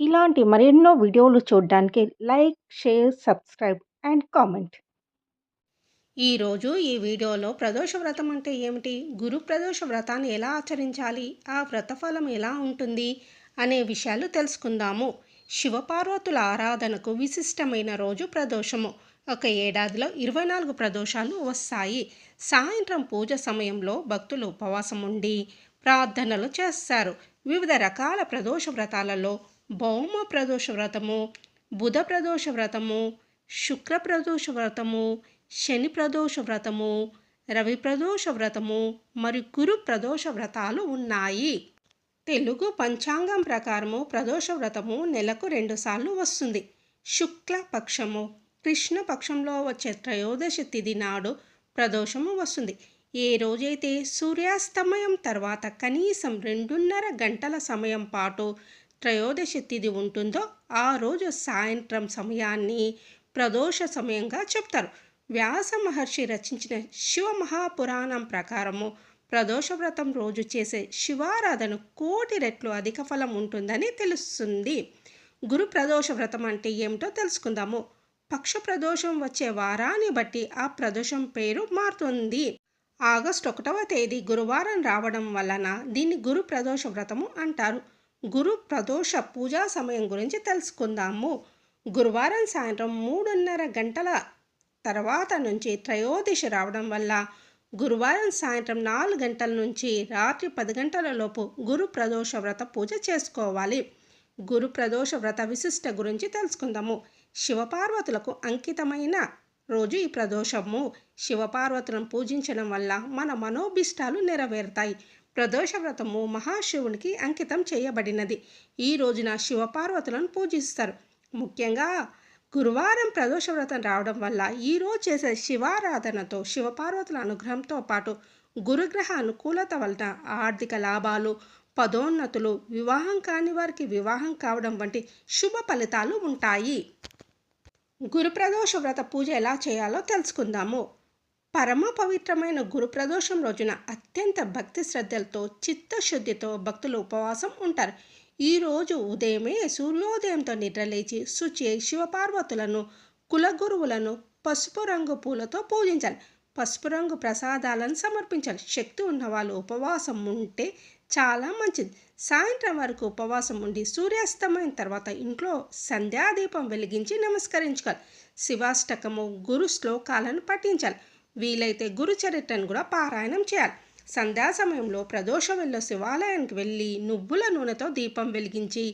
ఇలాంటి మరెన్నో వీడియోలు చూడడానికి like, share, subscribe and comment. ఈరోజు ఈ వీడియోలో ప్రదోష వ్రతం అంటే ఏమిటి, గురు ప్రదోష వ్రతాన్ని ఎలా ఆచరించాలి, ఆ వ్రతఫలం ఎలా ఉంటుంది అనే విషయాలు తెలుసుకుందాము. శివపార్వతుల ఆరాధనకు విశిష్టమైన రోజు ప్రదోషము. ఒక ఏడాదిలో 24 ప్రదోషాలు వస్తాయి. సాయంత్రం పూజ సమయంలో భక్తులు ఉపవాసం ఉండి ప్రార్థనలు చేస్తారు. వివిధ రకాల ప్రదోష వ్రతాలలో భౌమ ప్రదోష వ్రతము, బుధ ప్రదోష వ్రతము, శుక్ర ప్రదోష వ్రతము, శని ప్రదోష వ్రతము, రవి ప్రదోష వ్రతము మరియు గురు ప్రదోష వ్రతాలు ఉన్నాయి. తెలుగు పంచాంగం ప్రకారము ప్రదోష వ్రతము నెలకు 2 సార్లు వస్తుంది. శుక్ల పక్షము, కృష్ణ పక్షంలో వచ్చే త్రయోదశి తిథి నాడు ప్రదోషము వస్తుంది. ఏ రోజైతే సూర్యాస్తమయం తర్వాత కనీసం 2.5 గంటల సమయం పాటు త్రయోదశి తిథి ఉంటుందో ఆ రోజు సాయంత్రం సమయాన్ని ప్రదోష సమయంగా చెప్తారు. వ్యాస మహర్షి రచించిన శివ మహాపురాణం ప్రకారము ప్రదోష వ్రతం రోజు చేసే శివారాధన 1,000,000 రెట్లు అధిక ఫలం ఉంటుందని తెలుస్తుంది. గురు ప్రదోష వ్రతం అంటే ఏమిటో తెలుసుకుందాము. పక్ష ప్రదోషం వచ్చే వారాన్ని బట్టి ఆ ప్రదోషం పేరు మారుతుంది. ఆగస్టు 1వ తేదీ గురువారం రావడం వలన దీన్ని గురు ప్రదోష వ్రతము అంటారు. గురు ప్రదోష పూజా సమయం గురించి తెలుసుకుందాము. గురువారం సాయంత్రం 3:30 గంటల తర్వాత నుంచి త్రయోదశి రావడం వల్ల గురువారం సాయంత్రం 4 గంటల నుంచి రాత్రి 10 గంటల లోపు గురు ప్రదోష వ్రత పూజ చేసుకోవాలి. గురు ప్రదోష వ్రత విశిష్ట గురించి తెలుసుకుందాము. శివపార్వతులకు అంకితమైన రోజు ఈ ప్రదోషము. శివపార్వతులను పూజించడం వల్ల మన మనోభిష్టాలు నెరవేరుతాయి. ప్రదోష వ్రతము మహాశివునికి అంకితం చేయబడినది. ఈ రోజున శివపార్వతులను పూజిస్తారు. ముఖ్యంగా గురువారం ప్రదోష వ్రతం రావడం వల్ల ఈరోజు చేసే శివారాధనతో శివపార్వతుల అనుగ్రహంతో పాటు గురుగ్రహ అనుకూలత వలన ఆర్థిక లాభాలు, పదోన్నతులు, వివాహం కాని వారికి వివాహం కావడం వంటి శుభ ఫలితాలు ఉంటాయి. గురు ప్రదోష వ్రత పూజ ఎలా చేయాలో తెలుసుకుందాము. పరమ పవిత్రమైన గురు ప్రదోషం రోజున అత్యంత భక్తి శ్రద్ధలతో చిత్తశుద్ధితో భక్తులు ఉపవాసం ఉంటారు. ఈరోజు ఉదయమే సూర్యోదయంతో నిద్రలేచి శుచి శివపార్వతులను, కులగురువులను పసుపు రంగు పూలతో పూజించాలి. పసుపు రంగు ప్రసాదాలను సమర్పించాలి. శక్తి ఉన్న వాళ్ళు ఉపవాసం ఉంటే చాలా మంచిది. సాయంత్రం వరకు ఉపవాసం ఉండి సూర్యాస్తమయం తర్వాత ఇంట్లో సంధ్యాదీపం వెలిగించి నమస్కరించుకోవాలి. శివాష్టకము, గురు శ్లోకాలను పఠించాలి. వీలైతే గురు చరిత్రను కూడా పారాయణం చేయాలి. సంధ్యా సమయంలో ప్రదోష వేళ శివాలయానికి వెళ్ళి నువ్వుల నూనెతో దీపం వెలిగించి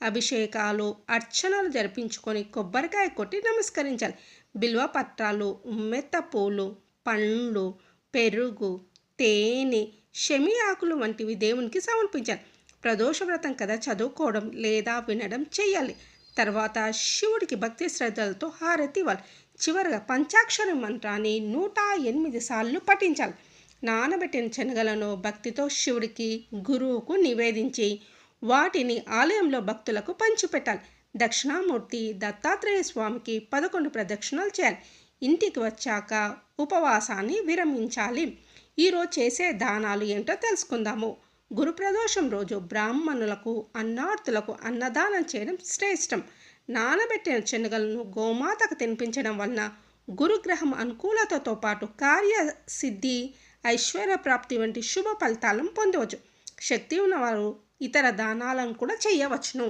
అభిషేకాలు, అర్చనలు జరిపించుకొని కొబ్బరికాయ కొట్టి నమస్కరించాలి. బిల్వ పత్రాలు, ఉమ్మెత్త పూలు, పండ్లు, పెరుగు, తేనె, షమి ఆకులు వంటివి దేవునికి సమర్పించాలి. ప్రదోష వ్రతం కథ చదువుకోవడం లేదా వినడం చేయాలి. తర్వాత శివుడికి భక్తి శ్రద్ధలతో హారతి ఇవ్వాలి. చివరగా పంచాక్షరి మంత్రాన్ని 108 సార్లు పఠించాలి. నానబెట్టిన శనగలను భక్తితో శివుడికి, గురువుకు నివేదించి వాటిని ఆలయంలో భక్తులకు పంచిపెట్టాలి. దక్షిణామూర్తి దత్తాత్రేయ స్వామికి 11 ప్రదక్షిణలు చేయాలి. ఇంటికి వచ్చాక ఉపవాసాన్ని విరమించాలి. ఈరోజు చేసే దానాలు ఏంటో తెలుసుకుందాము. గురు ప్రదోషం రోజు బ్రాహ్మణులకు, అన్నార్థులకు అన్నదానం చేయడం శ్రేష్టం. నానబెట్టిన శనగలను గోమాతకు తినిపించడం వలన గురుగ్రహం అనుకూలతతో పాటు కార్యసిద్ధి, ఐశ్వర్య ప్రాప్తి వంటి శుభ ఫలితాలను పొందవచ్చు. శక్తి ఉన్నవారు ఇతర దానాలను కూడా చేయవచ్చును.